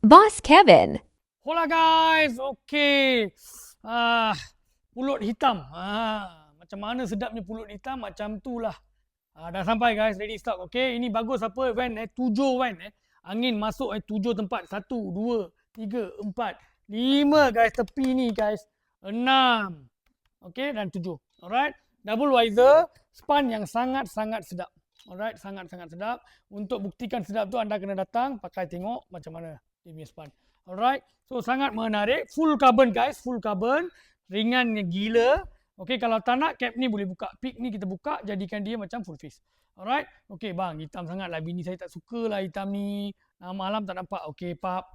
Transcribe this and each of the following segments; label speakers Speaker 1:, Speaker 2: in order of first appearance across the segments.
Speaker 1: Boss Kevin.
Speaker 2: Hola guys, okay. Pulut hitam. Macam mana sedapnya pulut hitam? Macam tu lah. Dah sampai guys, ready stock. Okay, ini bagus apa van 7 van Angin masuk 7 tempat. 1, 2, 3, 4, 5 guys tepi ni guys. 6. Okay, dan 7. Alright. Double wiser, span yang sangat-sangat sedap. Alright, sangat-sangat sedap. Untuk buktikan sedap tu anda kena datang pakai tengok macam mana dia punya span. Alright. So sangat menarik. Full carbon guys, full carbon. Ringannya gila. Okay, kalau tak nak cap ni boleh buka. Peak ni kita buka, jadikan dia macam full face. Alright. Okay bang, hitam sangat lah. Bini saya tak suka lah hitam ni. Malam tak nampak. Okay, pap.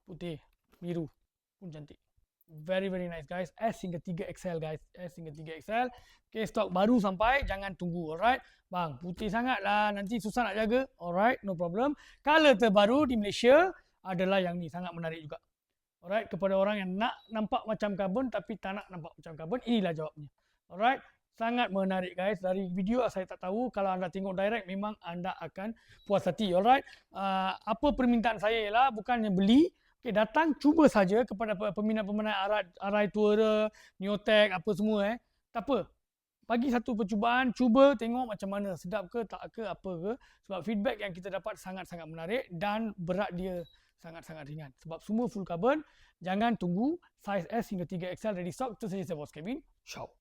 Speaker 2: Putih, biru pun cantik. Very nice guys. S hingga 3XL guys. S hingga 3XL. Okay, stok baru sampai. Jangan tunggu. Alright. Bang, putih sangat lah. Nanti susah nak jaga. Alright, no problem. Color terbaru di Malaysia adalah yang ni. Sangat menarik juga. Alright, kepada orang yang nak nampak macam karbon tapi tak nak nampak macam karbon, inilah jawabnya. Alright, sangat menarik guys. Dari video saya tak tahu, kalau anda tengok direct memang anda akan puas hati. Alright, apa permintaan saya ialah bukannya beli. Okay, datang cuba saja kepada peminat-peminat Arai Tourer, Neotech, apa semua tak apa. Bagi satu percubaan, cuba tengok macam mana, sedap ke, tak ke, apa ke. Sebab feedback yang kita dapat sangat-sangat menarik dan berat dia sangat-sangat ringan. Sebab semua full carbon, jangan tunggu. Size S hingga 3XL ready stock. Itu saja saya Boss Kevin. Ciao.